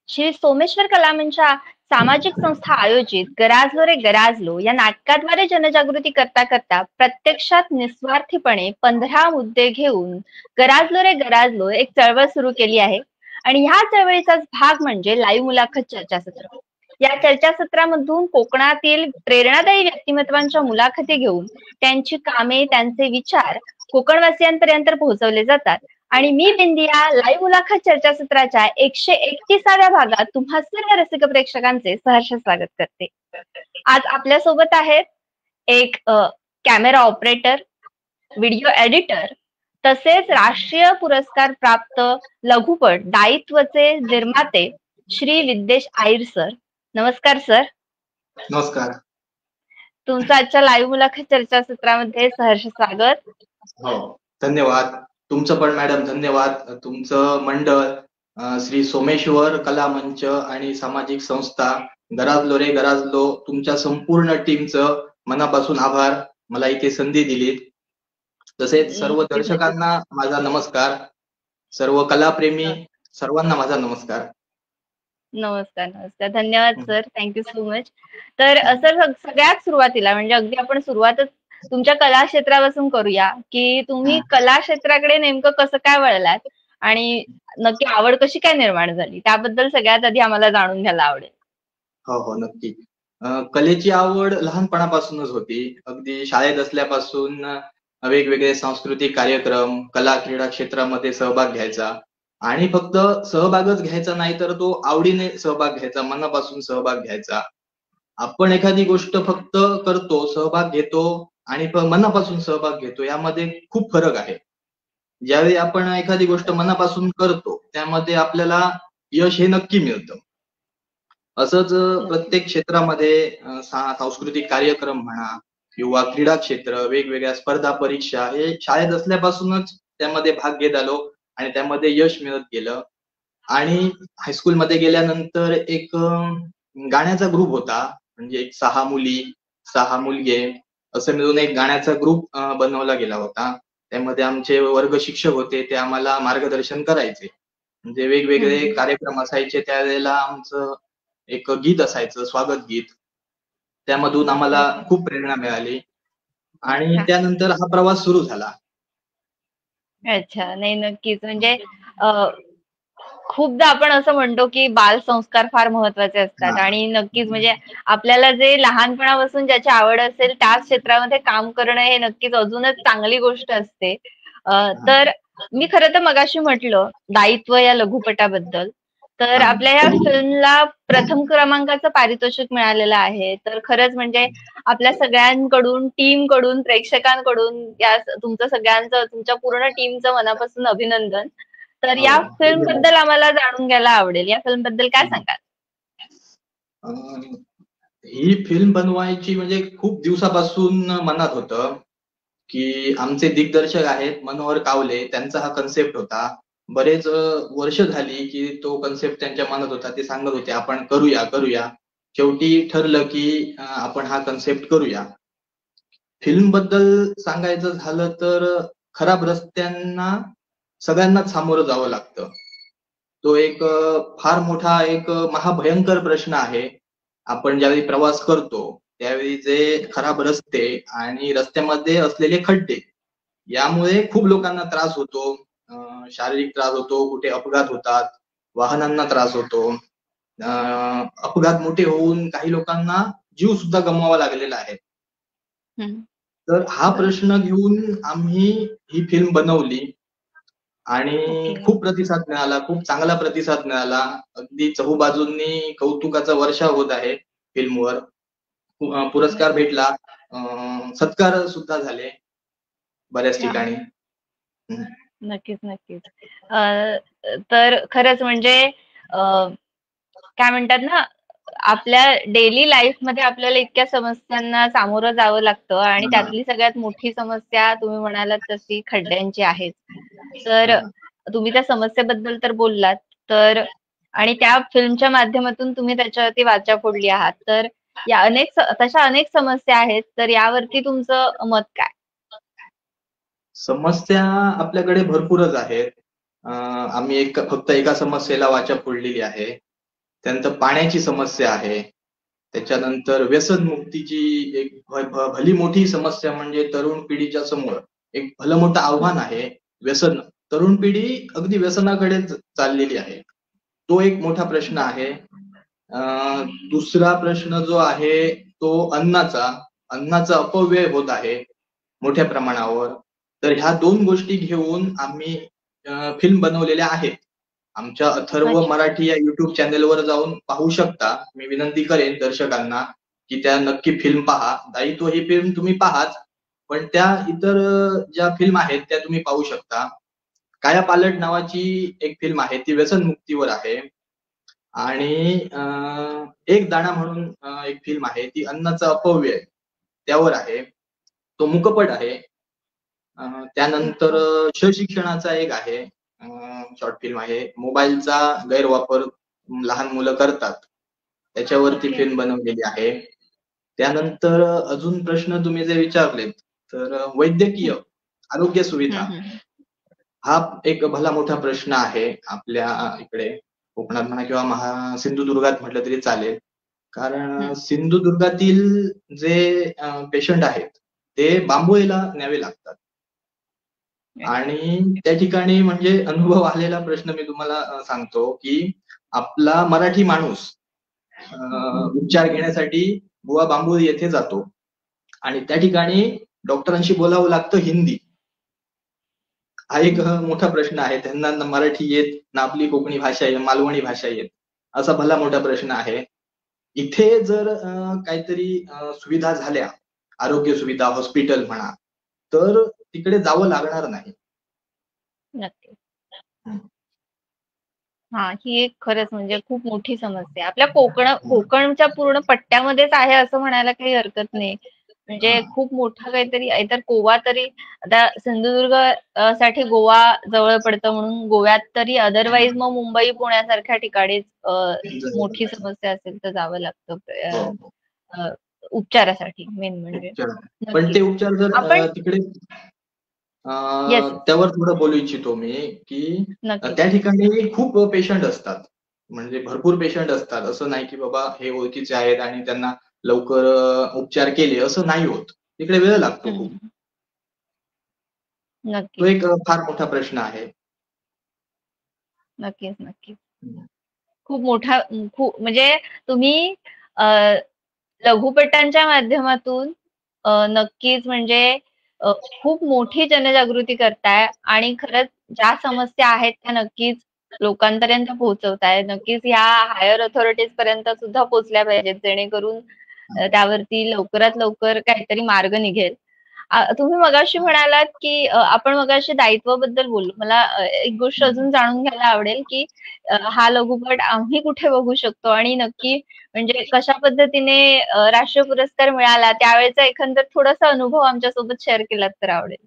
श्री सोमेश्वर कलामंचच्या सामाजिक संस्था आयोजित गराजलो रे गराजलो या नाटकाद्वारे जनजागृती करता करता प्रत्यक्षात निस्वार्थीपणे 15 मुद्दे घेऊन गराजलो रे गराजलो एक चळवळ सुरू केली आहे. आणि ह्या चळवळीचाच भाग म्हणजे लाईव्ह मुलाखत चर्चासत्र. या चर्चासत्रामधून कोकणातील प्रेरणादायी व्यक्तिमत्वांच्या मुलाखती घेऊन त्यांची कामे, त्यांचे विचार कोकणवासियांपर्यंत पोहोचवले जातात. आणि मी बिंदिया लाईव्ह मुलाखत चर्चासत्राच्या 131व्या भागात तुम्हा सर्व रसिक प्रेक्षकांचे सहर्ष स्वागत करते. आज आपल्या सोबत आहेत एक कॅमेरा ऑपरेटर, व्हिडिओ एडिटर तसेच राष्ट्रीय पुरस्कार प्राप्त लघुपट दायित्वचे निर्माते श्री विद्येश आईर सर. नमस्कार सर. नमस्कार. तुमचं आजच्या लाईव्ह मुलाखत चर्चासत्रामध्ये सहर्ष स्वागत. हो, धन्यवाद. तुमचं पण मॅडम धन्यवाद. तुमचं मंडळ श्री सोमेश्वर कला मंच आणि सामाजिक संस्था गराजलो रे गराजलो तुमच्या संपूर्ण टीमचं मनापासून आभार. मला इथे संधी दिली. तसेच सर्व दर्शकांना माझा नमस्कार. सर्व कलाप्रेमी सर्वांना माझा नमस्कार. नमस्कार. नमस्कार. धन्यवाद सर. Thank you so much. तर सर सगळ्यात सुरुवातीला म्हणजे अगदी आपण सुरुवातच तुमच्या कला क्षेत्रापासून करूया की तुम्ही कला क्षेत्राकडे नेमकं कसं काय वळलात आणि नक्की आवड कशी काय निर्माण झाली त्याबद्दल सगळ्यात आधी आम्हाला जाणून घ्यायला आवडेल. हो हो, नक्की. कलेची आवड लहानपणापासूनच होती. अगदी शाळेत असल्यापासून वेगवेगळे सांस्कृतिक कार्यक्रम, कला क्रीडा क्षेत्रामध्ये सहभाग घ्यायचा आणि फक्त सहभागच घ्यायचा नाही तर तो आवडीने सहभाग घ्यायचा, मनापासून सहभाग घ्यायचा. आपण एखादी गोष्ट फक्त करतो, सहभाग घेतो आणि मनापासून सहभाग घेतो यामध्ये खूप फरक आहे. ज्यावेळी आपण एखादी गोष्ट मनापासून करतो त्यामध्ये आपल्याला यश हे नक्की मिळतं. असंच प्रत्येक क्षेत्रामध्ये सांस्कृतिक कार्यक्रम म्हणा किंवा क्रीडा क्षेत्र, वेगवेगळ्या स्पर्धा परीक्षा हे शाळेत असल्यापासूनच त्यामध्ये भाग घेत आलो आणि त्यामध्ये यश मिळत गेलं. आणि हायस्कूलमध्ये गेल्यानंतर एक गाण्याचा ग्रुप होता, म्हणजे एक 6 मुली 6 मुलगे असं मिळून एक गाण्याचा ग्रुप बनवला गेला होता. त्यामध्ये आमचे वर्ग शिक्षक होते, ते आम्हाला मार्गदर्शन करायचे. म्हणजे वेगवेगळे कार्यक्रम असायचे त्यावेळेला आमचं एक गीत असायचं, स्वागत गीत. त्यामधून आम्हाला खूप प्रेरणा मिळाली आणि त्यानंतर हा प्रवास सुरू झाला. अच्छा. नाही, नक्कीच. म्हणजे खूपदा आपण असं म्हणतो की बाल संस्कार फार महत्वाचे असतात आणि नक्कीच म्हणजे आपल्याला जे लहानपणापासून ज्याची आवड असेल त्याच क्षेत्रामध्ये काम करणं हे नक्कीच अजूनच चांगली गोष्ट असते. तर मी खरं तर मगाशी म्हटलं दायित्व या लघुपटाबद्दल, तर आपल्या या फिल्मला प्रथम क्रमांकाचं पारितोषिक मिळालेलं आहे. तर खरंच म्हणजे आपल्या सगळ्यांकडून, टीम कडून, प्रेक्षकांकडून या तुमचं सगळ्यांचं, तुमच्या पूर्ण टीमचं मनापासून अभिनंदन. तर या फिल्म बद्दल आम्हाला जाणून घ्यायला आवडेल. या फिल्म बद्दल काय सांगाल? ही फिल्म बनवायची म्हणजे खूप दिवसापासून मनात होतं की आमचे दिग्दर्शक आहेत मनोहर कावले, त्यांचा हा कन्सेप्ट होता. बरेच वर्ष झाली की तो कन्सेप्ट त्यांच्या मनात होता. ते सांगत होते आपण करूया करूया. शेवटी ठरलं की आपण हा कन्सेप्ट करूया. फिल्म बद्दल सांगायचं झालं तर खराब रस्त्यांना सगळ्यांनाच सामोरं जावं लागतं. तो एक फार मोठा एक महाभयंकर प्रश्न आहे. आपण ज्यावेळी प्रवास करतो त्यावेळी जे खराब रस्ते आणि रस्त्यामध्ये असलेले खड्डे यामुळे खूप लोकांना त्रास होतो. शारीरिक त्रास होतो, कुठे अपघात होतात, वाहनांना त्रास होतो. अपघात मोठे होऊन काही लोकांना जीव सुद्धा गमवावा लागलेला आहे. तर हा प्रश्न घेऊन आम्ही ही फिल्म बनवली आणि खूप प्रतिसाद मिळाला, खूप चांगला प्रतिसाद मिळाला. अगदी चहूबाजूंनी कौतुकाचा वर्षाव होत आहे फिल्मवर. पुरस्कार भेटला, सत्कार सुद्धा झाले बऱ्याच ठिकाणी. नक्कीच, नक्कीच. तर खरंच म्हणजे काय म्हणतात ना, आपल्या डेली लाईफ मध्ये आपल्याला इतक्या समस्यांना सामोरं जावं लागतं आणि त्यातली सगळ्यात मोठी समस्या तुम्ही म्हणालात तशी खड्ड्यांची आहे. तर तुम्ही त्या समस्येबद्दल तर बोललात, तर आणि त्या फिल्मच्या माध्यमातून तुम्ही त्याच्यावरती वाचा फोडली आहात. तर या तशा अनेक समस्या आहेत, तर यावरती तुमचं मत काय? समस्या आपल्याकडे भरपूरच आहेत. आम्ही फक्त एका समस्येला वाचा फोडलेली आहे. त्यानंतर पाण्याची समस्या आहे. त्याच्यानंतर व्यसनमुक्तीची एक भली मोठी समस्या म्हणजे तरुण पिढीच्या समोर एक भलं मोठं आव्हान आहे व्यसन. तरुण पिढी अगदी व्यसनाकडे चाललेली आहे. तो एक मोठा प्रश्न आहे. दुसरा प्रश्न जो आहे तो अन्नाचा अपव्यय होत आहे मोठ्या प्रमाणावर. तर ह्या 2 गोष्टी घेऊन आम्ही फिल्म बनवलेल्या आहेत. आमच्या अथर्व अच्छा. मराठी या युट्यूब चॅनेलवर जाऊन पाहू शकता. मी विनंती करेन दर्शकांना की त्या नक्की फिल्म पहा. दायित्व ही फिल्म तुम्ही पाहाच, पण त्या इतर ज्या फिल्म आहेत त्या तुम्ही पाहू शकता. कायापालट नावाची एक फिल्म आहे ती व्यसनमुक्तीवर आहे. आणि एक दाणा म्हणून एक फिल्म आहे ती अन्नाचा अपव्यय त्यावर आहे. तो मूकपट आहे. त्यानंतर अच्छा. शिक्षणाचा एक आहे शॉर्ट फिल्म आहे. मोबाईलचा गैरवापर लहान मुलं करतात. त्याच्यावरती ओके. फिल्म बनवलेली आहे. त्यानंतर अजून प्रश्न तुम्ही जे विचारलेत, तर वैद्यकीय हं. आरोग्य हं, सुविधा हं. हा एक भला मोठा प्रश्न आहे आपल्या इकडे कोकणात म्हणा किंवा सिंधुदुर्गात म्हटलं तरी चालेल. कारण हं. सिंधुदुर्गातील जे पेशंट आहेत, ते बांबोळीला न्यावे लागतात. अच्छा. आणि त्या ठिकाणी म्हणजे अनुभव आलेला प्रश्न मी तुम्हाला सांगतो, की आपला मराठी माणूस उपचार घेण्यासाठी बुवा बांबोळी येथे जातो आणि त्या ठिकाणी डॉक्टरांशी बोलावं लागतं हिंदी. हा एक हं. मोठा प्रश्न आहे. त्यांना ना मराठी येत, ना आपली कोकणी भाषा येत, मालवणी भाषा येत. असा भला मोठा प्रश्न आहे. इथे जर काहीतरी सुविधा झाल्या, आरोग्य सुविधा, हॉस्पिटल म्हणा, तर तिकडे जावं लागणार नाही. नक्की. हं. हां, ही एक खरंच म्हणजे खूप मोठी समस्या आहे. आपल्या कोकणच्या पूर्ण पट्ट्यामध्येच आहे असं म्हणायला काही हरकत नाही. म्हणजे हां. खूप मोठं काहीतरी तर गोवा तरी आता सिंधुदुर्ग साठी गोवा जवळ पडतं म्हणून गोव्यात तरी अदरवाईज मग मुंबई, पुण्यासारख्या ठिकाणीच मोठी समस्या असेल तर जावं लागतं हो, हो. अ, उपचारासाठी मेन म्हणजे. उपचार. पण नक्कीच. ते उपचार जर आपण तिकडे येस, येस. त्यावर थोडं बोलू इच्छितो मी, की नक्कीच. त्या ठिकाणी खूप पेशंट असतात. म्हणजे भरपूर पेशंट असतात. असं नाही की बाबा हे ओळखीचे आहेत आणि त्यांना लवकर उपचार केले, असं नाही होत. तिकडे वेळ लागतो हं, खूप. हं. तो नक्कीच, एक फार मोठा प्रश्न आहे. नक्कीच, नक्कीच. हं. खूप मोठा खूप म्हणजे तुम्ही अ, लघुपटांच्या माध्यमातून नक्कीच म्हणजे अ, खूप मोठी जनजागृती करताय आणि खरंच ज्या समस्या आहेत त्या नक्कीच लोकांपर्यंत पोहोचवताय. नक्कीच ह्या हायर अथॉरिटीज पर्यंत सुद्धा पोहोचल्या पाहिजेत जेणेकरून त्यावरती लवकरात लवकर काहीतरी मार्ग निघेल. तुम्ही मगाशी म्हणालात, की आपण मगाशी दायित्वाबद्दल बोललो. मला एक गोष्ट अजून जाणून घ्यायला आवडेल, की हा लघुपट आम्ही कुठे बघू शकतो आणि नक्की म्हणजे कशा पद्धतीने राष्ट्रीय पुरस्कार मिळाला त्यावेळेचा एकंदर थोडासा अनुभव आमच्यासोबत शेअर केलात तर आवडेल.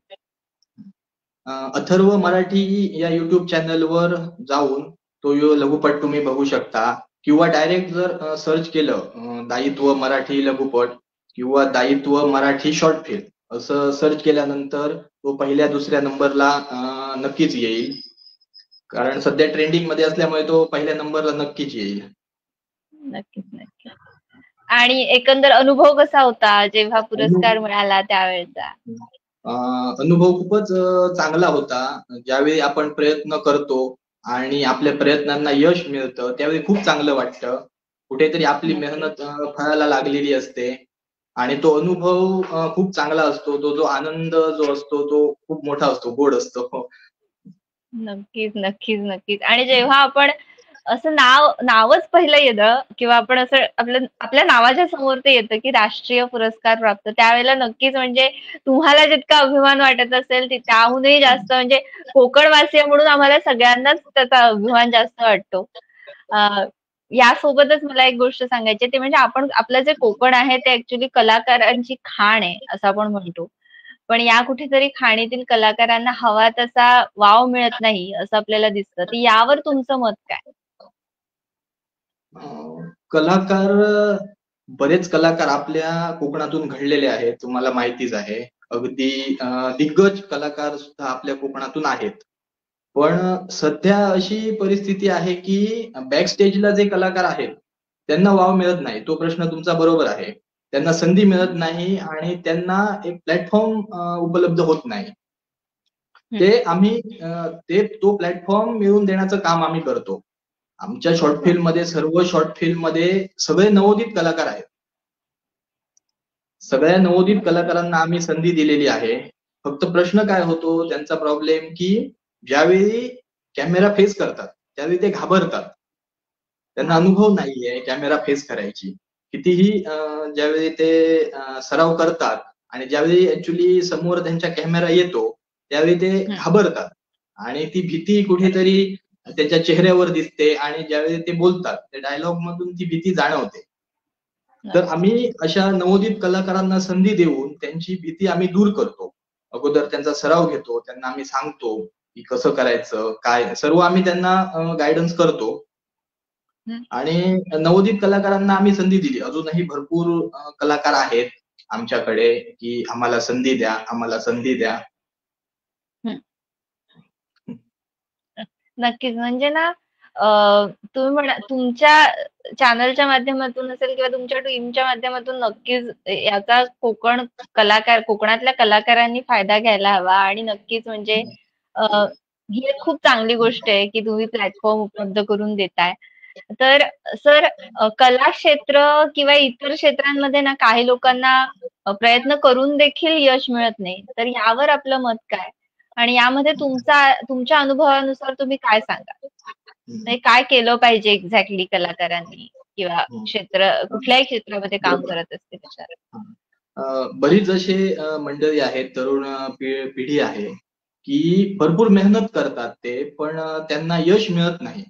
अथर्व मराठी या YouTube चॅनलवर जाऊन तो लघुपट तुम्ही बघू शकता किंवा डायरेक्ट जर सर्च केलं दायित्व मराठी लघुपट किंवा दायित्व मराठी शॉर्ट फिल्म असं सर्च केल्यानंतर तो पहिल्या दुसऱ्या नंबरला नक्कीच येईल. कारण सध्या ट्रेंडिंग मध्ये असल्यामुळे तो पहिल्या नंबरला नक्कीच येईल. नक्कीच, नक्कीच. आणि एकंदर अनुभव कसा होता जेव्हा अनु पुरस्कार मिळाला त्यावेळेचा? अनुभव खूपच चांगला होता. ज्यावेळी आपण प्रयत्न करतो आणि आपल्या प्रयत्नांना यश मिळतं, त्यावेळी खूप चांगलं वाटतं. कुठेतरी आपली नक्कीच. मेहनत फळाला लागलेली असते आणि तो अनुभव खूप चांगला असतो. तो जो आनंद जो असतो, तो खूप मोठा असतो, गोड असतो. नक्कीच, नक्कीच, नक्कीच. आणि जेव्हा आपण असं नावच पहिलं येतं किंवा आपण असं आपल्या नावाच्या समोर ते येतं, की राष्ट्रीय पुरस्कार प्राप्त. त्यावेळेला नक्कीच म्हणजे तुम्हाला जितका अभिमान वाटत असेल, त्याहूनही जास्त म्हणजे कोकणवासीय म्हणून आम्हाला सगळ्यांनाच त्याचा अभिमान जास्त वाटतो. अ, यासोबतच मला एक गोष्ट सांगायची आहे, ते म्हणजे आपलं जे कोकण आहे ते ॲक्चुअली कलाकारांची खाण आहे, असं आपण म्हणतो. पण या कुठेतरी खाणीतील कलाकारांना हवा तसा वाव मिळत नाही, असं आपल्याला दिसतं. तर यावर तुमचं मत काय? कलाकार बरेच कलाकार आपल्या कोकणातून घडलेले आहेत. तुम्हाला माहितीच आहे. अगदी दिग्गज कलाकार सुद्धा आपल्या कोकणातून आहेत. पण सध्या अशी परिस्थिती आहे की बॅक स्टेजला जे कलाकार आहेत त्यांना वाव मिळत नाही. तो प्रश्न तुमचा बरोबर आहे. त्यांना संधी मिळत नाही आणि त्यांना एक प्लॅटफॉर्म उपलब्ध होत नाही. ते आम्ही तो प्लॅटफॉर्म मिळवून देण्याचं काम आम्ही करतो. आमच्या शॉर्ट फिल्ममध्ये सर्व शॉर्ट फिल्ममध्ये सगळे नवोदित कलाकार आहेत. सगळ्या नवोदित कलाकारांना आम्ही संधी दिलेली आहे. फक्त प्रश्न काय होतो त्यांचा प्रॉब्लेम की ज्यावेळी कॅमेरा फेस करतात त्यावेळी ते घाबरतात. त्यांना अनुभव नाहीये कॅमेरा फेस करायची. कितीही ज्यावेळी ते सराव करतात आणि ज्यावेळी ऍक्च्युली समोर त्यांच्या कॅमेरा येतो त्यावेळी ते घाबरतात आणि ती भीती कुठेतरी त्याच्या चेहऱ्यावर दिसते आणि ज्यावेळी ते बोलतात त्या डायलॉग मधून ती भीती जाणवते. तर आम्ही अशा नवोदित कलाकारांना संधी देऊन त्यांची भीती आम्ही दूर करतो. अगोदर त्यांचा सराव घेतो, त्यांना आम्ही सांगतो की कसं करायचं, काय सर्व आम्ही त्यांना गाईडन्स करतो. आणि नवोदित कलाकारांना आम्ही संधी दिली. अजूनही भरपूर कलाकार आहेत आमच्याकडे की आम्हाला संधी द्या, आम्हाला संधी द्या. नक्कीच. म्हणजे ना तुम्ही तुमच्या चॅनलच्या माध्यमातून असेल किंवा तुमच्या टीमच्या माध्यमातून नक्कीच याचा कोकणातल्या कलाकारांनी फायदा घ्यायला हवा आणि नक्कीच म्हणजे ही एक खूप चांगली गोष्ट आहे की तुम्ही प्लॅटफॉर्म उपलब्ध करून देताय. तर सर कला क्षेत्र किंवा इतर क्षेत्रांमध्ये ना काही लोकांना प्रयत्न करून देखील यश मिळत नाही. तर यावर आपलं मत काय? आणि यामध्ये तुमच्या अनुभवानुसार तुम्ही काय सांगाल? म्हणजे काय केलं पाहिजे एक्झॅक्टली कलाकारांनी किंवा कुठल्याही क्षेत्रामध्ये काम करत असते त्याच्यात? बरीच असे मंडळी आहेत, तरुण पिढी आहे की भरपूर मेहनत करतात ते, पण त्यांना यश मिळत नाही.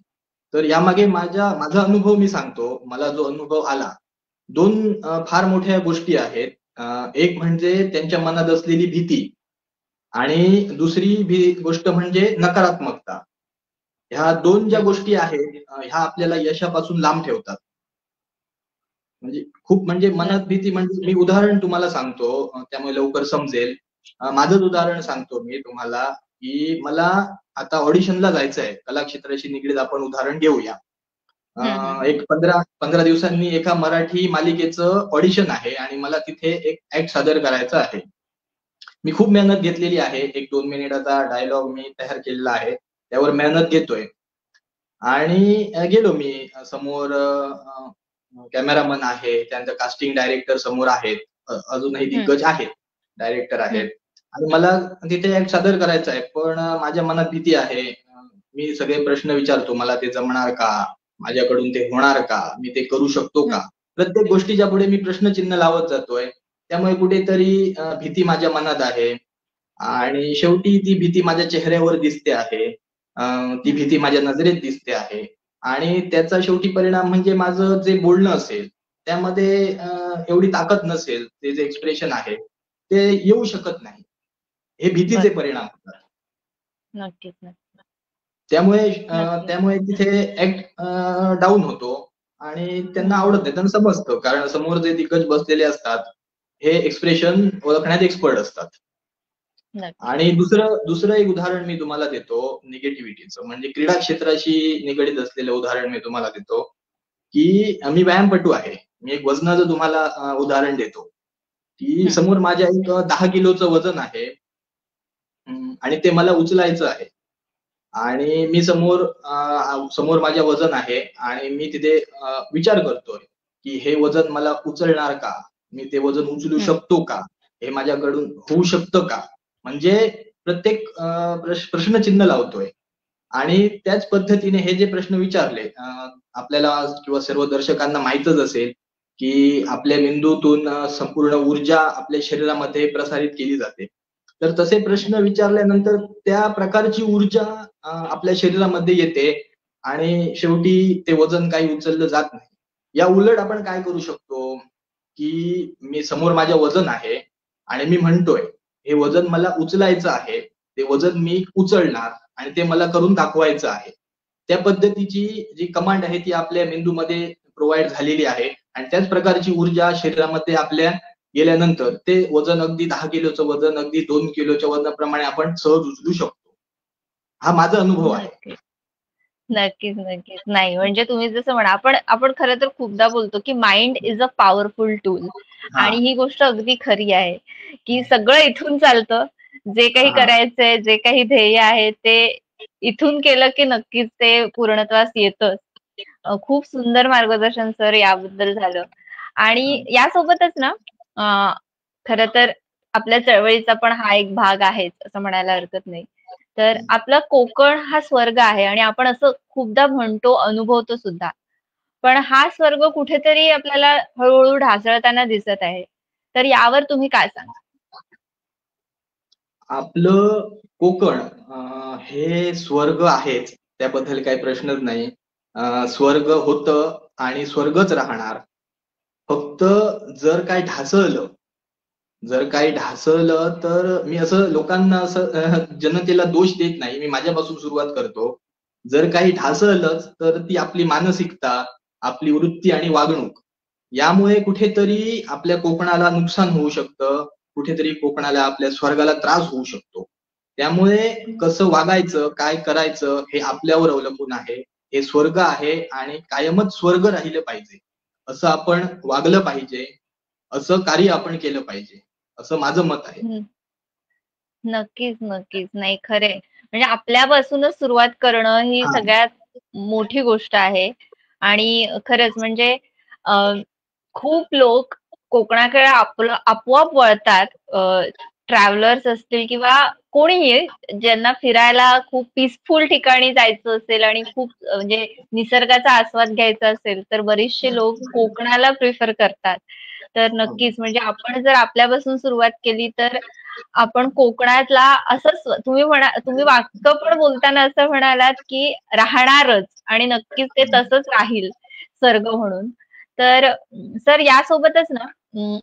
तर यामागे माझा अनुभव मी सांगतो. मला जो अनुभव आला, 2 फार मोठ्या गोष्टी आहेत. एक म्हणजे त्यांच्या मनात असलेली भीती आणि दुसरी गोष्ट म्हणजे नकारात्मकता. ह्या 2 ज्या गोष्टी आहेत ह्या आपल्याला यशापासून लांब ठेवतात. म्हणजे खूप म्हणजे मनात भीती म्हणजे मी उदाहरण तुम्हाला सांगतो त्यामुळे लवकर समजेल. माझंच उदाहरण सांगतो मी तुम्हाला की मला आता ऑडिशनला जायचं आहे. कला क्षेत्राशी निगडीत आपण उदाहरण घेऊया. एक 15 दिवसांनी एका मराठी मालिकेचं ऑडिशन आहे आणि मला तिथे एक ऍक्ट सादर करायचं आहे. मी खूप मेहनत घेतलेली आहे. 1-2 मिनिटाचा डायलॉग मी तयार केलेला आहे. त्यावर मेहनत घेतोय. आणि गेलो मी समोर कॅमेरामन आहे, त्यानंतर कास्टिंग डायरेक्टर समोर आहेत. अजूनही दिग्गज आहेत, डायरेक्टर आहेत. आणि मला तिथे ऍक्ट सादर करायचं आहे. पण माझ्या मनात भीती आहे. मी सगळे प्रश्न विचारतो, मला ते जमणार का? माझ्याकडून ते होणार का? मी ते करू शकतो का? प्रत्येक गोष्टीच्या पुढे मी प्रश्नचिन्ह लावत जातोय. त्यामुळे कुठेतरी भीती माझ्या मनात आहे. आणि शेवटी ती भीती माझ्या चेहऱ्यावर दिसते आहे. ती भीती माझ्या नजरेत दिसते आहे. आणि त्याचा शेवटी परिणाम म्हणजे माझं जे बोलणं असेल, त्यामध्ये एवढी ताकद नसेल, ते जे एक्सप्रेशन आहे, ते येऊ शकत नाही. हे भीतीचे परिणाम होतात. नक्कीच. त्यामुळे तिथे ऍक्ट डाऊन होतो आणि त्यांना आवडत नाही. त्यांना समजतं कारण समोर जे दिग्गज बसलेले असतात, हे एक्सप्रेशन ओळखण्यात एक्सपर्ट असतात. आणि दुसरं एक उदाहरण मी तुम्हाला देतो निगेटिव्हिटीचं. म्हणजे क्रीडा क्षेत्राशी निगडीत असलेलं उदाहरण मी तुम्हाला देतो, की मी व्यायामपटू आहे. मी एक वजनाचं तुम्हाला उदाहरण देतो, की समोर माझ्या एक 10 किलोचं वजन आहे आणि ते मला उचलायचं आहे. आणि मी समोर माझ्या वजन आहे आणि मी तिथे विचार करतोय, की हे वजन मला उचलणार का? मी ते वजन उचलू शकतो का? हे माझ्याकडून होऊ शकतं का? म्हणजे प्रत्येक प्रश्नचिन्ह लावतोय. आणि त्याच पद्धतीने हे जे प्रश्न विचारले आपल्याला किंवा सर्व दर्शकांना माहीतच असेल, की आपल्या मेंदूतून संपूर्ण ऊर्जा आपल्या शरीरामध्ये प्रसारित केली जाते. तर तसे प्रश्न विचारल्यानंतर त्या प्रकारची ऊर्जा आपल्या शरीरामध्ये येते आणि शेवटी ते वजन काही उचललं जात नाही. या उलट आपण काय करू शकतो, की मी समोर माझ्या वजन आहे आणि मी म्हणतोय, हे वजन मला उचलायचं आहे. ते वजन मी उचलणार आणि ते मला करून दाखवायचं आहे. त्या पद्धतीची जी कमांड आहे ती आपल्या मेंदूमध्ये प्रोव्हाईड झालेली आहे आणि त्याच प्रकारची ऊर्जा शरीरामध्ये आपल्या गेल्यानंतर ते वजन अगदी 10 किलोचं वजन अगदी 2 किलोच्या वजनाप्रमाणे आपण सहज उचलू शकतो. हा माझा अनुभव आहे. नक्कीच. नक्कीच, नक्कीच. नाही म्हणजे तुम्ही जसं म्हणा आपण आपण खरं तर खूपदा बोलतो, की mind is a powerful tool हा आणि ही गोष्ट अगदी खरी आहे, की सगळं इथून चालतं. जे काही हा करायचंय, जे काही ध्येय आहे ते इथून केलं, की नक्कीच ते पूर्णत्वास येतंच. खूप सुंदर मार्गदर्शन सर याबद्दल झालं. आणि यासोबतच ना अ, खरं तर आपल्या चळवळीचा पण हा एक भाग आहेच असं म्हणायला हरकत नाही. तर आपलं कोकण हा स्वर्ग आहे आणि आपण असं खूपदा म्हणतो, अनुभवतो सुद्धा. पण हा स्वर्ग कुठेतरी आपल्याला हळू ढासळताना दिसत आहे. तर यावर तुम्ही काय सांगाल? आपलं कोकण हे स्वर्ग आहेच, त्याबद्दल काही प्रश्नच नाही. स्वर्ग होतं आणि स्वर्गच राहणार. फक्त जर काय ढासळलं, जर काही ढासळलं तर मी असं लोकांना असं जनतेला दोष देत नाही. मी माझ्यापासून सुरुवात करतो. जर काही ढासळलंच तर ती आपली मानसिकता, आपली वृत्ती आणि वागणूक यामुळे कुठेतरी आपल्या कोकणाला नुकसान होऊ शकतं. कुठेतरी कोकणाला, आपल्या स्वर्गाला त्रास होऊ शकतो. त्यामुळे कसं वागायचं, काय करायचं हे आपल्यावर अवलंबून आहे. हे स्वर्ग आहे आणि कायमच स्वर्ग राहिलं पाहिजे. असं आपण वागलं पाहिजे. असं कार्य आपण केलं पाहिजे. असं माझं मत आहे. हं, नक्कीच, नक्कीच. नाही खरंय. म्हणजे आपल्यापासूनच सुरुवात करणं ही हां. सगळ्यात मोठी गोष्ट आहे आणि खरंच म्हणजे अ, खूप लोक कोकणाकडे आपलं आपोआप वळतात. ट्रॅव्हलर्स असतील किंवा कोणीही ज्यांना फिरायला खूप पीसफुल ठिकाणी जायचं असेल आणि खूप म्हणजे निसर्गाचा आस्वाद घ्यायचा असेल, तर बरेचसे लोक कोकणाला प्रिफर करतात. तर नक्कीच म्हणजे आपण जर आपल्यापासून सुरुवात केली तर आपण कोकणातला असंच तुम्ही वाक्य पण बोलताना असं म्हणालात, की राहणारच आणि नक्कीच ते तसंच राहील स्वर्ग म्हणून. तर सर यासोबतच ना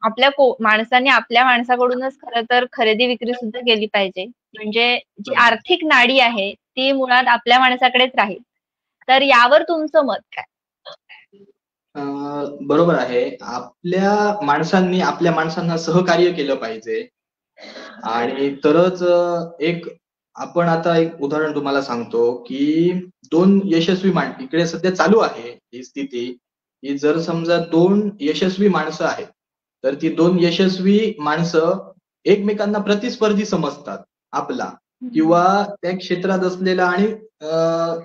आपल्या माणसांनी आपल्या माणसाकडूनच खरं तर खरेदी विक्री सुद्धा केली पाहिजे. म्हणजे जी बरोबर. आर्थिक नाडी आहे, ती मुळात आपल्या माणसाकडेच राहील. तर यावर तुमचं मत काय? अ, बरोबर आहे. आपल्या माणसांनी आपल्या माणसांना सहकार्य केलं पाहिजे आणि तरच एक आपण आता एक उदाहरण तुम्हाला सांगतो, की 2 यशस्वी इकडे सध्या चालू आहे ही स्थिती, की जर समजा 2 यशस्वी माणसं आहेत, तर ती 2 यशस्वी माणसं एकमेकांना प्रतिस्पर्धी समजतात आपला हं, किंवा त्या क्षेत्रात असलेला आणि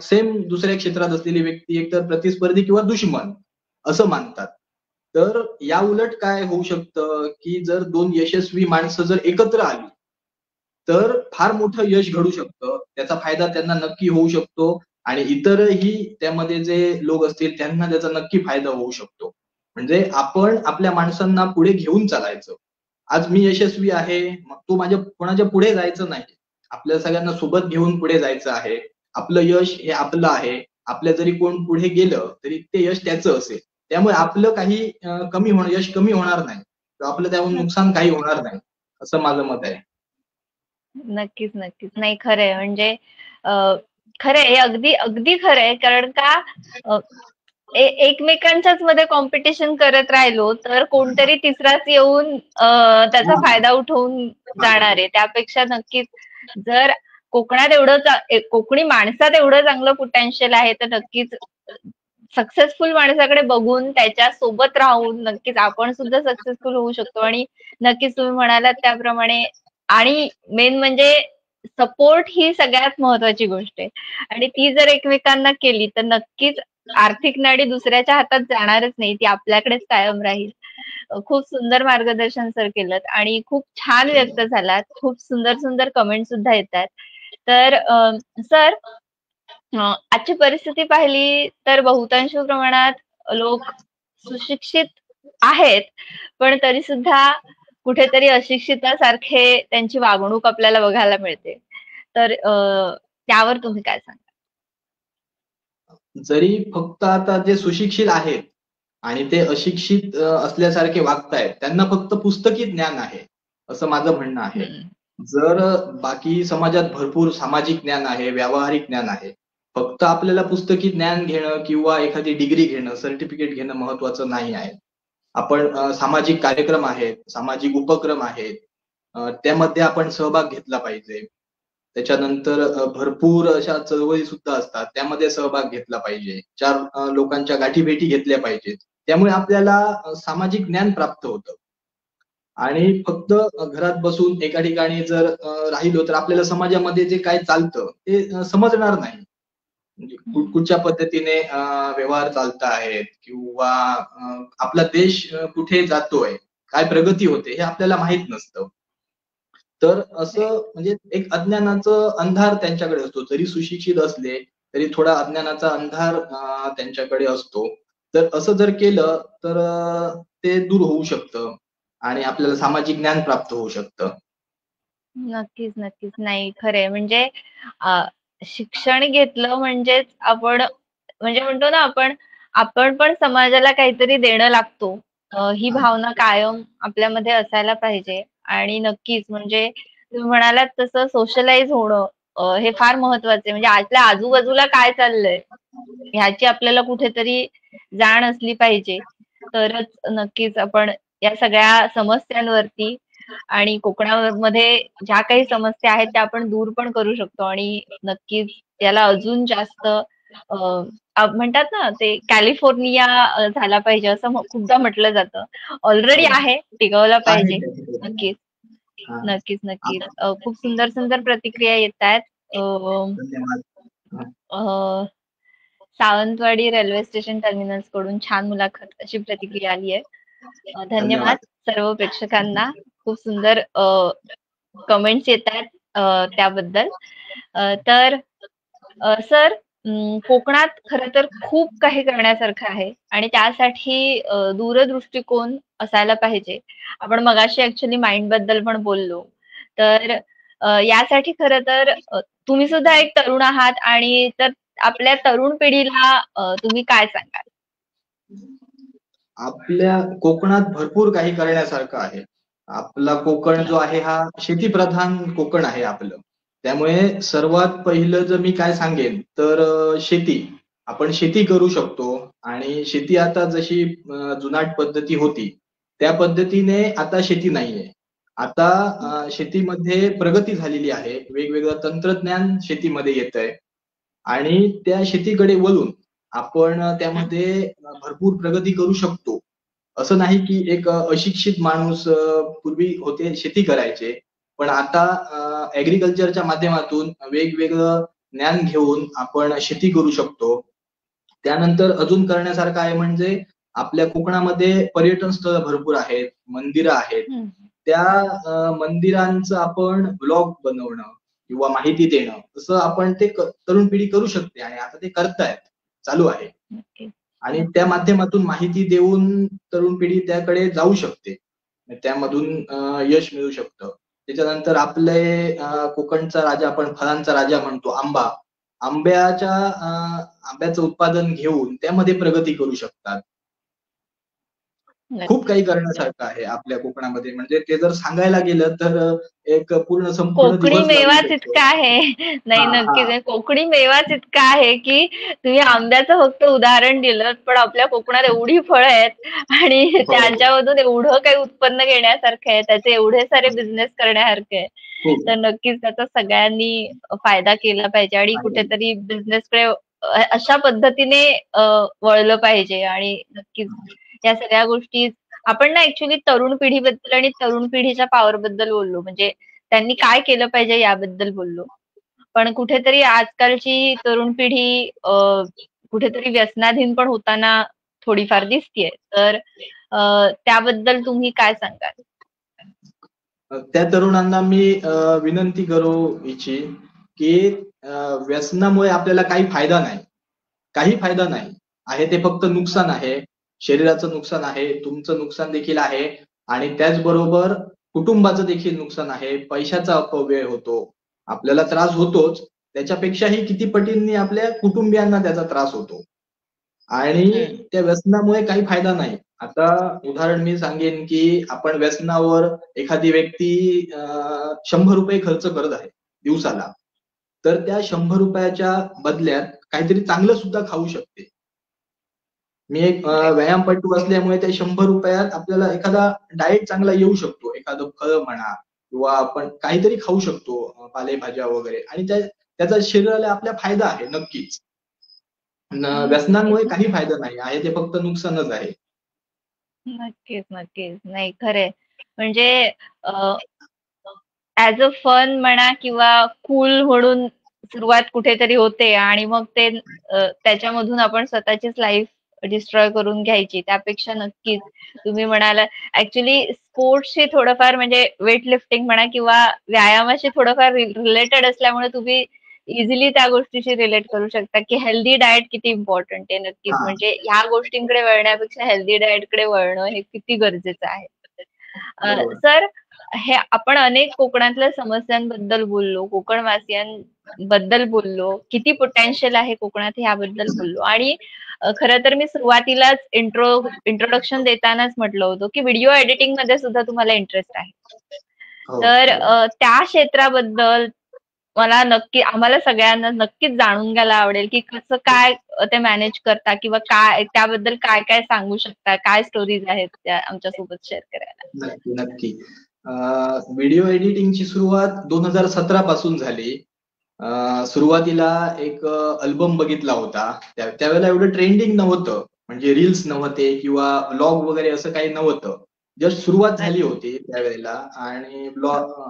सेम दुसऱ्या क्षेत्रात असलेली व्यक्ती एकतर प्रतिस्पर्धी किंवा दुश्मन असं मानतात. तर या उलट काय होऊ शकतं, की जर 2 यशस्वी माणसं जर एकत्र आली, तर फार मोठं यश घडू शकतं. त्याचा फायदा त्यांना नक्की होऊ शकतो आणि इतरही त्यामध्ये जे लोक असतील त्यांना त्याचा नक्की फायदा होऊ शकतो. म्हणजे आपण आपल्या माणसांना पुढे घेऊन चालायचं. आज मी यशस्वी आहे, मग तो माझ्या कोणाच्या पुढे जायचं नाही. आपल्या सगळ्यांना सोबत घेऊन पुढे जायचं आहे. आपलं यश हे आपलं आहे. आपल्या जरी कोण पुढे गेलं, तरी ते यश त्याचं असेल. त्यामुळे आपलं काही कमी होणं यश कमी होणार नाही. किंवा आपलं त्याहून नुकसान काही होणार नाही. असं माझं मत आहे. नक्कीच, नक्कीच. नाही खरंय म्हणजे अ, खरंय हे अगदी अगदी खरंय कारण का अ, एकमेकांच्याच मध्ये कॉम्पिटिशन करत राहिलो तर कोणतरी तिसराच येऊन त्याचा हां. फायदा उठवून जाणार आहे. त्यापेक्षा नक्कीच जर कोकणात कोकणी माणसात एवढं चांगलं पोटेन्शियल आहे तर नक्कीच सक्सेसफुल माणसाकडे बघून त्याच्या सोबत राहून नक्कीच आपण सुद्धा सक्सेसफुल होऊ शकतो आणि नक्कीच तुम्ही म्हणालात त्याप्रमाणे आणि मेन म्हणजे सपोर्ट ही सगळ्यात महत्वाची गोष्ट आहे आणि ती जर एकमेकांना केली तर नक्कीच आर्थिक नाडी दुसऱ्याच्या हातात जाणारच नाही ती आपल्याकडेच कायम राहील. खूप सुंदर मार्गदर्शन सर केलंत आणि खूप छान व्यक्त झालात. खूप सुंदर सुंदर कमेंट सुद्धा येतात. तर सर आजची परिस्थिती पाहिली तर बहुतांश प्रमाणात लोक सुशिक्षित आहेत, पण तरी सुद्धा कुठेतरी अशिक्षितासारखे त्यांची वागणूक आपल्याला बघायला मिळते. तर त्यावर तुम्ही काय सांगाल? जरी फक्त आता जे सुशिक्षित आहेत आणि ते अशिक्षित असल्यासारखे वागतायत, त्यांना फक्त पुस्तकी ज्ञान आहे, असं माझं म्हणणं आहे. हं, जर बाकी समाजात भरपूर सामाजिक ज्ञान आहे, व्यावहारिक ज्ञान आहे. फक्त आपल्याला पुस्तकी ज्ञान घेणं किंवा एखादी डिग्री घेणं, सर्टिफिकेट घेणं महत्त्वाचं नाही आहे. आपण सामाजिक कार्यक्रम आहेत, सामाजिक उपक्रम आहेत, त्यामध्ये आपण सहभाग घेतला पाहिजे. त्याच्यानंतर भरपूर अशा चळवळी सुद्धा असतात, त्यामध्ये सहभाग घेतला पाहिजे. 4 लोकांच्या गाठीभेटी घेतल्या पाहिजेत. त्यामुळे आपल्याला सामाजिक ज्ञान प्राप्त होतं. आणि फक्त घरात बसून एका ठिकाणी जर राहिलो तर आपल्याला समाजामध्ये जे काय चालतं ते समजणार नाही. म्हणजे कुठच्या पद्धतीने व्यवहार चालत आहेत किंवा आपला देश कुठे जातोय, काय प्रगती होते हे आपल्याला माहित नसतं. तर असं म्हणजे एक अज्ञानाचं अंधार त्यांच्याकडे असतो. जरी सुशिक्षित असले, तरी थोडा अज्ञानाचा अंधार त्यांच्याकडे असतो. तर असं जर केलं तर ते दूर होऊ शकतं आणि आपल्याला सामाजिक ज्ञान प्राप्त होऊ शकतं. नक्कीच, नक्कीच. नाही खरंय म्हणजे अ, शिक्षण घेतलं म्हणजेच आपण म्हणजे म्हणतो ना आपण, आपण पण समाजाला काहीतरी देणं लागतो. ही हां. भावना कायम आपल्यामध्ये असायला पाहिजे आणि नक्कीच म्हणजे तुम्ही म्हणालात तसं सोशलाइज होणं हे फार महत्वाचं आहे. म्हणजे आपल्या आजूबाजूला काय चाललंय ह्याची आपल्याला कुठेतरी जाण असली पाहिजे. तरच नक्कीच आपण या सगळ्या समस्यांवरती आणि कोकणामध्ये ज्या काही समस्या आहेत त्या आपण दूर पण करू शकतो आणि नक्कीच याला अजून जास्त म्हणतात ना ते कॅलिफोर्निया झाला पाहिजे असं खूपदा म्हटलं जातं. ऑलरेडी हो. आहे, टिकवला आहे पाहिजे. त्याच्याकडे. नक्कीच, हां. नक्कीच, नक्कीच. आप खूप सुंदर सुंदर प्रतिक्रिया येतायत. अ, धन्यवाद. हां. अ, सावंतवाडी रेल्वे स्टेशन टर्मिनल्स कडून छान मुलाखत अशी प्रतिक्रिया आली आहे. धन्यवाद धन्यवाद. सर्व प्रेक्षकांना. खूप सुंदर कमेंट्स येतायत त्याबद्दल. तर सर कोकणात खरं तर खूप काही करण्यासारखं आहे आणि त्यासाठी दूरदृष्टिकोन असायला पाहिजे. आपण मगाशी ॲक्चुअली माइंडबद्दल पण बोललो. तर यासाठी खरं तर तुम्ही सुद्धा एक तरुण आहात आणि तर आपल्या तरुण पिढीला तुम्ही काय सांगाल? आपल्या कोकणात भरपूर काही करण्यासारखं आहे. आपला कोकण जो आहे हा शेतीप्रधान कोकण आहे आपलं. त्यामुळे सर्वात पहिलं जर मी काय सांगेन तर शेती. आपण शेती करू शकतो आणि शेती आता जशी जुनाट पद्धती होती, त्या पद्धतीने आता शेती नाहीये. आता शेतीमध्ये प्रगती झालेली आहे. वेगवेगळं तंत्रज्ञान शेतीमध्ये येतंय. आणि त्या शेतीकडे वळून आपण त्यामध्ये भरपूर प्रगती करू शकतो. असं नाही की एक अशिक्षित माणूस पूर्वी होते शेती करायचे. पण आता ॲग्रीकल्चरच्या माध्यमातून वेगवेगळं ज्ञान घेऊन आपण शेती करू शकतो. त्यानंतर अजून करण्यासारखं आहे म्हणजे आपल्या कोकणामध्ये पर्यटन स्थळं भरपूर आहेत, मंदिरं आहेत. हं, त्या मंदिरांचं आपण ब्लॉग बनवणं किंवा माहिती देणं, तसं आपण ते तरुण पिढी करू शकते आणि आता ते करतायत, चालू आहे. नक्कीच, आणि त्या नक्कीच. माध्यमातून माहिती देऊन तरुण पिढी त्याकडे जाऊ शकते. त्यामधून यश मिळू शकतं. त्याच्यानंतर आपले कोकणचा राजा आपण फळांचा राजा म्हणतो आंबा. आंब्याचं उत्पादन घेऊन त्यामध्ये प्रगती करू शकतात. खूप नक्कीच. काही करण्यासारखं आहे आपल्या कोकणामध्ये. म्हणजे ते जर सांगायला गेलं तर एक पूर्ण संपूर्ण कोकणी दिवस लागू मेवाच शकतो. इतका आहे. नाही हां, नक्कीच. हां. आहे. कोकणी मेवाच इतका आहे, की तुम्ही आंब्याचं फक्त उदाहरण दिलंत, पण आपल्या कोकणात एवढी फळं आहेत आणि हो, हो. त्यांच्यामधून एवढं काही उत्पन्न घेण्यासारखं आहे, त्याचे एवढे सारे बिझनेस करण्यासारखे आहे. खूप तर नक्कीच त्याचा सगळ्यांनी फायदा केला पाहिजे आणि आहे. कुठेतरी बिझनेसकडे अशा पद्धतीने वळलं पाहिजे आणि नक्कीच या सगळ्या गोष्टी आपण ना ॲक्चुअली तरुण पिढीबद्दल आणि तरुण पिढीच्या पॉवरबद्दल बोललो. म्हणजे त्यांनी काय केलं पाहिजे याबद्दल बोललो. पण कुठेतरी आजकालची तरुण पिढी कुठेतरी व्यसनाधीन पण होताना थोडीफार दिसतीये. तर त्याबद्दल तुम्ही काय सांगाल? त्या तरुणांना मी विनंती करू इच्छिन, की व्यसनामुळे आपल्याला काही फायदा नाही. काही फायदा नाही. आहे ते फक्त नुकसान आहे. शरीराचं नुकसान आहे, तुमचं नुकसान देखील आहे आणि त्याचबरोबर कुटुंबाचं देखील नुकसान आहे. पैशाचा अपव्यय होतो. आपल्याला त्रास होतोच. त्याच्यापेक्षाही किती पटींनी आपल्या कुटुंबियांना त्याचा त्रास होतो. आणि हं. त्या व्यसनामुळे काही फायदा नाही. आता उदाहरण मी सांगेन, की आपण व्यसनावर एखादी व्यक्ती ₹100 खर्च करत आहे दिवसाला. तर त्या ₹100 बदल्यात काहीतरी चांगलं सुद्धा खाऊ शकते. मी एक राइट. व्यायामपटू असल्यामुळे त्या ₹100त आपल्याला एखादा डाएट चांगला येऊ शकतो. एखादं फळ म्हणा किंवा आपण काहीतरी खाऊ शकतो, पालेभाज्या वगैरे, आणि त्याचा शरीराला आपल्या फायदा आहे नक्कीच. नक्कीच व्यसनांमुळे काही फायदा नाही आहे, ते फक्त नुकसानच आहे. नक्कीच नक्कीच नाही खरंय म्हणजे ऍज अ फन म्हणा किंवा कूल म्हणून सुरुवात कुठेतरी होते आणि मग ते त्याच्यामधून आपण स्वतःचीच लाईफ डिस्ट्रॉय करून घ्यायची त्यापेक्षा नक्कीच तुम्ही म्हणाला ऍक्च्युली स्पोर्ट्सशी थोडंफार म्हणजे वेट लिफ्टिंग म्हणा किंवा व्यायामाशी थोडंफार रिलेटेड असल्यामुळे तुम्ही इझिली त्या गोष्टीशी रिलेट करू शकता की हेल्दी डाएट किती इम्पॉर्टंट आहे नक्कीच हा, म्हणजे ह्या गोष्टींकडे वळण्यापेक्षा हेल्दी डाएटकडे वळणं हे किती गरजेचं आहे. बरोबर. सर हे आपण अनेक कोकणातल्या समस्यांबद्दल बोललो, कोकणवासियांबद्दल बोललो, किती पोटेन्शियल आहे कोकणात ह्याबद्दल बोललो आणि खरं तर मी सुरुवातीलाच इंट्रोडक्शन देतानाच म्हटलं होतं की व्हिडिओ एडिटिंग मध्ये सुद्धा तुम्हाला इंटरेस्ट आहे. हो, तर हो. त्या क्षेत्राबद्दल मला नक्की आम्हाला सगळ्यांना नक्कीच जाणून घ्यायला आवडेल की कसं काय ते मॅनेज करता किंवा काय त्याबद्दल काय काय सांगू शकता, काय स्टोरीज आहेत त्या आमच्यासोबत शेअर करायला. नक्की, नक्की. व्हिडिओ एडिटिंगची सुरुवात 2017 पासून झाली. सुरुवातीला एक अल्बम बघितला होता. त्यावेळेला एवढं ट्रेंडिंग नव्हतं. म्हणजे रील्स नव्हते किंवा ब्लॉग वगैरे असं काही नव्हतं. जस्ट सुरुवात झाली अच्छा. होती त्यावेळेला, आणि ब्लॉग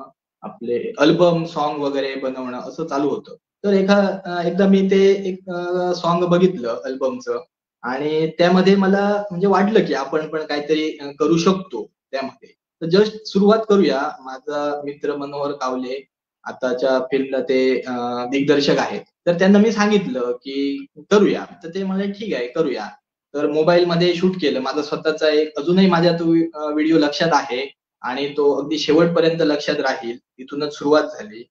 आपले अल्बम, सॉन्ग वगैरे बनवणं असं चालू होतं. तर एकदा मी ते एक सॉन्ग बघितलं अल्बमचं, आणि त्यामध्ये मला म्हणजे वाटलं की आपण पण काहीतरी करू शकतो त्यामध्ये. तर जस्ट सुरुवात करूया. माझा मित्र मनोहर कावले आताच्या फिल्मला ते दिग्दर्शक आहेत. तर त्यांना मी सांगितलं की करूया. तर ते म्हणाले ठीक आहे करूया. तर मोबाईलमध्ये शूट केलं. माझा स्वतःचा एक अजूनही माझ्या तो व्हिडिओ लक्षात आहे, आणि तो अगदी शेवटपर्यंत लक्षात राहील. तिथूनच सुरुवात झाली.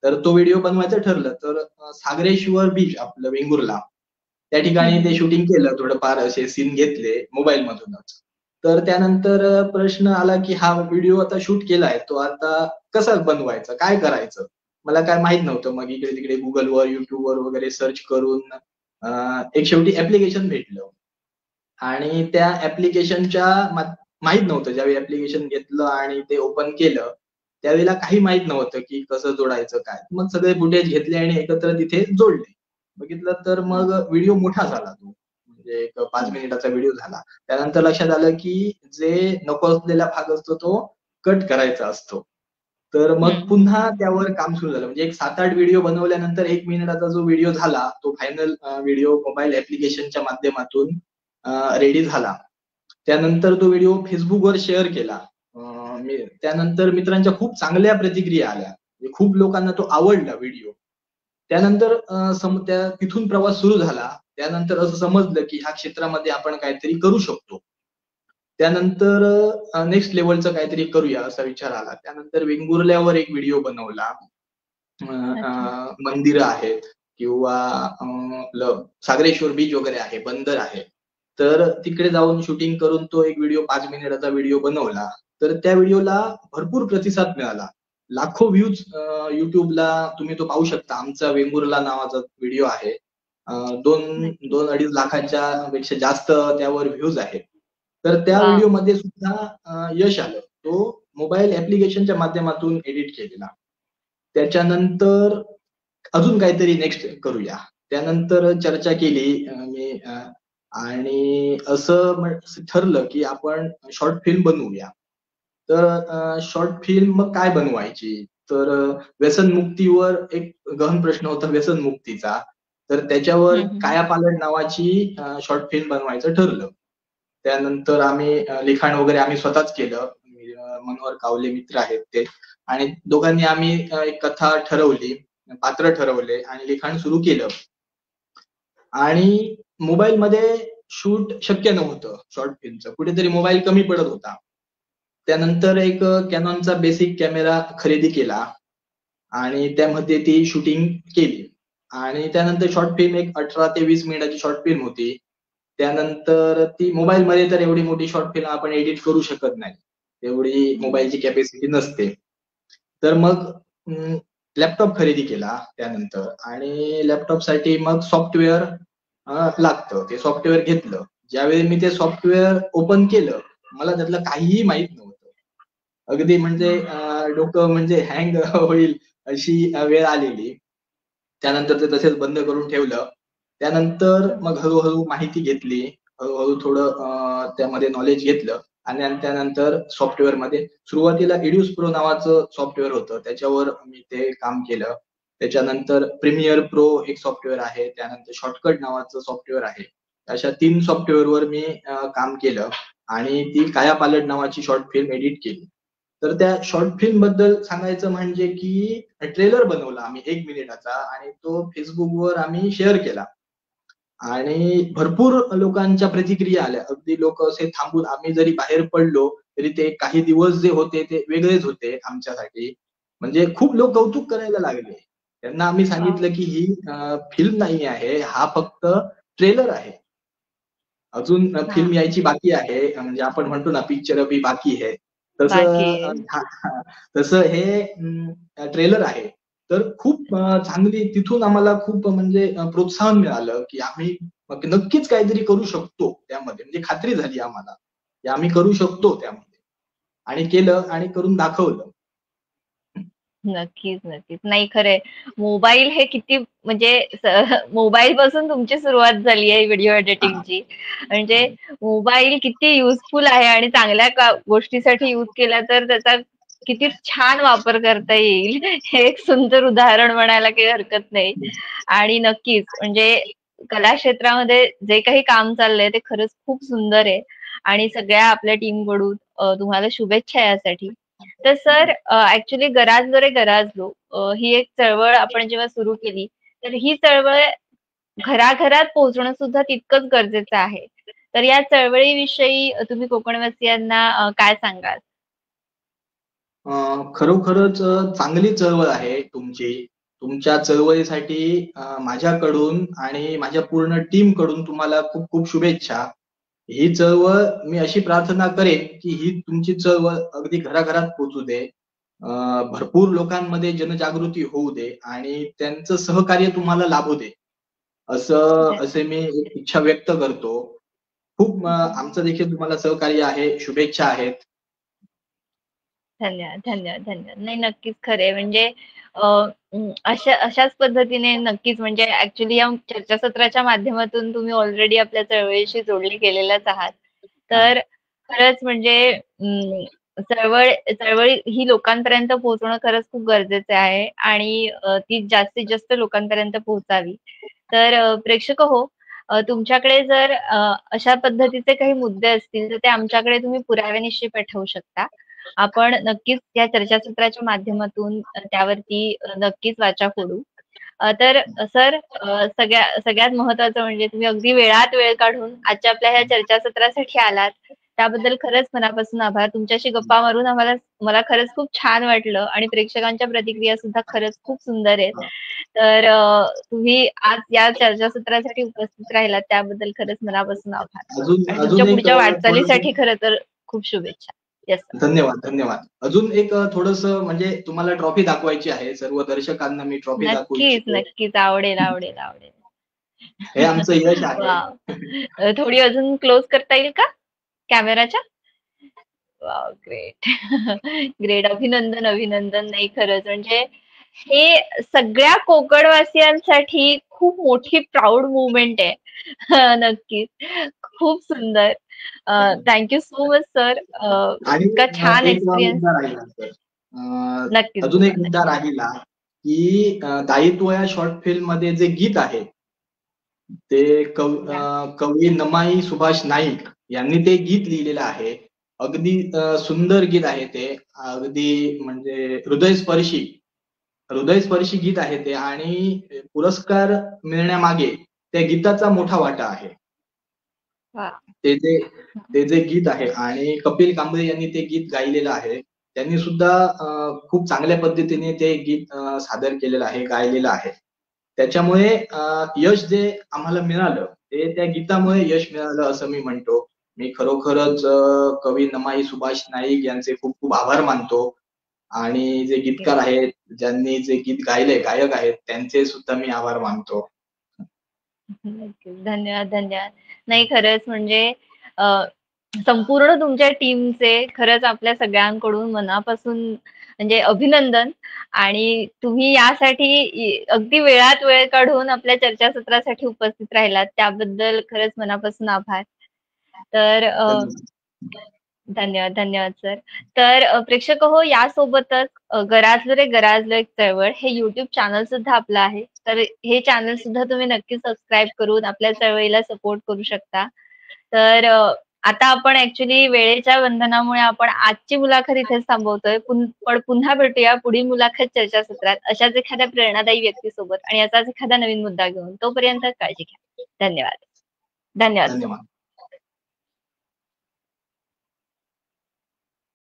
तर तो व्हिडिओ बनवायचं ठरलं. तर सागरेश्वर बीच आपलं वेंगुर्ला, त्या ठिकाणी ते हम्म. शूटिंग केलं. थोडंफार असे सीन घेतले मोबाईल मधूनच. तर त्यानंतर प्रश्न आला की हा व्हिडिओ आता शूट केलाय, तो आता कसा बनवायचा, काय करायचं? मला काय माहित नव्हतं. मग इकडे तिकडे Googleवर, YouTubeवर वगैरे सर्च करून एक शेवटी ऍप्लिकेशन भेटलं, आणि त्या ऍप्लिकेशनच्या माहित नव्हतं. ज्यावेळी ऍप्लिकेशन घेतलं आणि ते ओपन केलं, त्यावेळेला काही माहित नव्हतं की कसं जोडायचं काय. मग सगळे फुटेज घेतले आणि एकत्र तिथे जोडले. बघितलं तर मग व्हिडिओ मोठा झाला तो. म्हणजे एक 5 मिनिटाचा व्हिडिओ झाला. त्यानंतर लक्षात आलं की जे नको असलेला भाग असतो तो कट करायचा असतो. तर मग हम्म. पुन्हा त्यावर काम सुरू झालं. म्हणजे एक 7-8 व्हिडिओ बनवल्यानंतर 1 मिनिटाचा जो व्हिडिओ झाला, तो फायनल व्हिडिओ मोबाईल ऍप्लिकेशनच्या माध्यमातून रेडी झाला. त्यानंतर तो व्हिडिओ Facebookवर शेअर केला. त्यानंतर मित्रांच्या खूप चांगल्या प्रतिक्रिया आल्या. म्हणजे खूप लोकांना तो आवडला व्हिडिओ. त्यानंतर तिथून प्रवास सुरू झाला. त्यानंतर असं समजलं की ह्या क्षेत्रामध्ये आपण काहीतरी करू शकतो. त्यानंतर नेक्स्ट लेव्हलचं काहीतरी करूया असा विचार आला. त्यानंतर वेंगुर्ल्यावर एक व्हिडिओ बनवला. अच्छा. मंदिरं आहेत किंवा आपलं सागरेश्वर बीच वगैरे आहे, बंदर आहे. तर तिकडे जाऊन शूटिंग करून तो एक व्हिडिओ 5 मिनिटाचा व्हिडिओ बनवला. तर त्या व्हिडिओला भरपूर प्रतिसाद मिळाला. लाखो व्ह्यूज YouTubeला तुम्ही तो पाहू शकता. आमचा वेंगुर्ला नावाचा व्हिडिओ आहे. 2 नक्की. 2-2.5 लाखाच्या पेक्षा जास्त त्यावर व्ह्यूज आहेत. तर त्या वा. व्हिडिओमध्ये सुद्धा यश आलं. तो मोबाईल ऍप्लिकेशनच्या माध्यमातून एडिट केलेला. त्याच्यानंतर अजून काहीतरी नेक्स्ट करूया. त्यानंतर चर्चा केली मी, आणि असं ठरलं की आपण शॉर्ट फिल्म बनवूया. तर शॉर्ट फिल्म मग काय बनवायची? तर व्यसनमुक्तीवर एक गहन प्रश्न होता व्यसनमुक्तीचा. तर त्याच्यावर हम्म. कायापालट नावाची शॉर्ट फिल्म बनवायचं ठरलं. त्यानंतर आम्ही लिखाण वगैरे आम्ही स्वतःच केलं. मनोहर कावले मित्र आहेत ते, आणि दोघांनी आम्ही एक कथा ठरवली, पात्र ठरवले आणि लिखाण सुरू केलं. आणि मोबाईलमध्ये शूट शक्य नव्हतं शॉर्ट फिल्मचं. कुठेतरी मोबाईल कमी पडत होता. त्यानंतर एक कॅनॉनचा बेसिक कॅमेरा खरेदी केला आणि त्यामध्ये ती शूटिंग केली. आणि त्यानंतर शॉर्ट फिल्म एक 18 ते 20 मिनिटाची शॉर्ट फिल्म होती. त्यानंतर ती मोबाईलमध्ये तर एवढी मोठी शॉर्ट फिल्म आपण एडिट करू शकत नाही. एवढी मोबाईलची कॅपॅसिटी नसते. तर मग लॅपटॉप खरेदी केला त्यानंतर, आणि लॅपटॉपसाठी मग सॉफ्टवेअर लागतं. ते सॉफ्टवेअर घेतलं. ज्यावेळी मी ते सॉफ्टवेअर ओपन केलं, मला त्यातलं काहीही माहीत नव्हतं. अगदी म्हणजे डोकं म्हणजे हँग होईल अशी वेळ आलेली. त्यानंतर ते तसेच बंद करून ठेवलं. त्यानंतर मग हळू माहिती घेतली. हळू थोडं त्यामध्ये नॉलेज घेतलं आणि त्यानंतर सॉफ्टवेअरमध्ये सुरुवातीला Edius Pro नावाचं सॉफ्टवेअर होतं. त्याच्यावर मी ते काम केलं. त्याच्यानंतर Premiere Pro एक सॉफ्टवेअर आहे. त्यानंतर शॉर्टकट नावाचं सॉफ्टवेअर आहे. अशा 3 सॉफ्टवेअरवर मी काम केलं आणि ती कायापालट नावाची शॉर्ट फिल्म एडिट केली. तर त्या शॉर्ट फिल्म बद्दल सांगायचं म्हणजे की ट्रेलर बनवला आम्ही 1 मिनिटाचा आणि तो Facebookवर आम्ही शेअर केला. आणि भरपूर लोकांच्या प्रतिक्रिया आल्या. अगदी लोक असे थांबून आम्ही जरी बाहेर पडलो, तरी ते काही दिवस जे होते ते वेगळेच होते आमच्यासाठी. म्हणजे खूप लोक कौतुक करायला लागले. त्यांना आम्ही वाव. सांगितलं की ही फिल्म नाही आहे, हा फक्त ट्रेलर आहे. अजून हा. फिल्म यायची बाकी आहे. म्हणजे आपण म्हणतो ना पिक्चर अभी बाकी है. तसं बाकी आहे. तसं हे ट्रेलर आहे. तर खूप चांगली तिथून आम्हाला खूप म्हणजे प्रोत्साहन मिळालं, की आम्ही नक्कीच काहीतरी करू शकतो त्यामध्ये. म्हणजे खात्री झाली आम्हाला, की आम्ही करू शकतो त्यामध्ये. आणि केलं आणि करून दाखवलं. नक्कीच, नक्कीच. नाही खरंय. मोबाईल हे किती म्हणजे मोबाईल पासून तुमची सुरुवात झाली आहे व्हिडिओ हां. एडिटिंगची. म्हणजे मोबाईल किती युजफुल आहे आणि चांगल्या गोष्टीसाठी यूज केला तर त्याचा किती छान वापर करता येईल हे एक सुंदर उदाहरण म्हणायला काही हरकत नाही. आणि नक्कीच म्हणजे कला क्षेत्रामध्ये जे काही काम चाललंय ते खरंच खूप सुंदर आहे आणि सगळ्या आपल्या टीमकडून तुम्हाला शुभेच्छा यासाठी. तर सर ऍक्च्युली गराजलो रे गराजलो ही एक चळवळ आपण जेव्हा सुरू केली तर ही चळवळ घराघरात पोहोचणं सुद्धा तितकंच गरजेचं आहे. तर या चळवळीविषयी तुम्ही कोकणवासियांना काय सांगाल? खरोखरच चांगली चळवळ आहे तुमची. तुमच्या चळवळीसाठी माझ्याकडून आणि माझ्या पूर्ण टीमकडून तुम्हाला खूप खूप शुभेच्छा. ही चळवळ मी अशी प्रार्थना करेन, की ही तुमची चळवळ अगदी घराघरात पोहोचू दे. भरपूर लोकांमध्ये जनजागृती होऊ दे आणि त्यांचं सहकार्य तुम्हाला लाभू दे. असे मी एक इच्छा व्यक्त करतो. खूप आमचं देखील तुम्हाला सहकार्य आहे. शुभेच्छा आहेत. धन्यवाद, धन्यवाद, धन्यवाद. नाही नक्कीच खरं म्हणजे अ, अशाच पद्धतीने नक्कीच म्हणजे ॲक्चुअली या चर्चासत्राच्या माध्यमातून तुम्ही ऑलरेडी आपल्या चळवळीशी जोडले गेलेलेच आहात. हां. तर खरंच म्हणजे चळवळ ही लोकांपर्यंत पोहोचणं खरंच खूप गरजेचं आहे आणि ती जास्तीत जास्त लोकांपर्यंत पोहोचावी. तर प्रेक्षक हो, तुमच्याकडे जर अशा पद्धतीचे काही मुद्दे असतील तर ते आमच्याकडे तुम्ही पुराव्यानिशी पाठवू शकता. आपण नक्कीच या चर्चासत्राच्या माध्यमातून त्यावरती नक्कीच वाचा फोडू. तर सर सगळ्यात महत्त्वाचं म्हणजे तुम्ही अगदी वेळात वेळ काढून आजच्या आपल्या ह्या चर्चासत्रासाठी आलात. त्याबद्दल खरंच मनापासून आभार. तुमच्याशी गप्पा मारून मला खरंच खूप छान वाटलं आणि प्रेक्षकांच्या प्रतिक्रिया सुद्धा खरंच खूप सुंदर आहेत. तर तुम्ही आज या चर्चासत्रासाठी उपस्थित राहिलात त्याबद्दल खरंच मनापासून आभार. अजून आणि तुमच्या अजून एक पुढच्या थोडंसं वाटचालीसाठी खरं तर खूप शुभेच्छा. Yes sir. धन्यवाद, धन्यवाद. अजून एक थोडंसं म्हणजे तुम्हाला ट्रॉफी दाखवायची आहे. सर्व दर्शकांना मी ट्रॉफी दाखवू नक्कीच, इच्छितो. नक्कीच. आवडेल, आवडेल, आवडेल. हे आमचं यश आहे. वॉव! थोडी अजून क्लोज करता येईल का कॅमेराच्या? वॉव! ग्रेट. ग्रेट. अभिनंदन, अभिनंदन. नाही खरंच म्हणजे हे सगळ्या कोकणवासियांसाठी खूप मोठी प्राउड मूव्हमेंट आहे. नक्कीच. खूप सुंदर. So much sir. आणि इतका छान एक एक्सपिरियन्स. मुद्दा राहिला सर. नक्कीच अजून बोला, एक मुद्दा नक्कीच. राहिला, की दायित्व या शॉर्ट फिल्ममध्ये जे गीत आहे, ते या. कवी नमाई सुभाष नाईक यांनी ते गीत लिहिलेलं आहे. अगदी सुंदर गीत आहे ते. अगदी म्हणजे हृदयस्पर्शी गीत आहे ते आणि पुरस्कार मिळण्यामागे त्या गीताचा मोठा वाटा आहे. वाह! ते जे ते जे गीत आहे आणि कपिल कांबळे यांनी ते गीत गायलेलं आहे. त्यांनी सुद्धा खूप चांगल्या पद्धतीने ते गीत सादर केलेलं आहे, गायलेलं आहे. त्याच्यामुळे यश जे आम्हाला मिळालं, ते त्या गीतामुळे यश मिळालं असं मी म्हणतो. मी खरोखरच कवी नमाई सुभाष नाईक यांचे खूप खूप आभार मानतो आणि जे गीतकार आहेत, ज्यांनी जे गीत गायलंय, गायक आहेत, त्यांचे सुद्धा मी आभार मानतो. नक्कीच. धन्यवाद, धन्यवाद. नाही खरंच म्हणजे संपूर्ण तुमच्या टीमचे खरंच आपल्या सगळ्यांकडून मनापासून म्हणजे अभिनंदन. आणि तुम्ही यासाठी अगदी वेळात वेळ काढून आपल्या चर्चासत्रासाठी उपस्थित राहिलात त्याबद्दल खरंच मनापासून आभार. तर धन्यवाद. धन्यवाद, धन्यवाद सर. तर प्रेक्षक हो, यासोबतच गराजलो रे गराजलो एक चळवळ हे YouTube चॅनल सुद्धा आपलं आहे. तर हे चॅनल सुद्धा तुम्ही नक्की सबस्क्राईब करून आपल्या चळवळीला सपोर्ट करू शकता. तर आता आपण ऍक्च्युली वेळेच्या बंधनामुळे आपण आजची मुलाखत इथेच थांबवतोय. पण पुन्हा भेटूया पुढील मुलाखत चर्चासत्रात अशाच एखाद्या प्रेरणादायी व्यक्तीसोबत आणि असाच एखादा नवीन मुद्दा घेऊन. तोपर्यंत काळजी घ्या. धन्यवाद. धन्यवाद सर. धन्यवाद.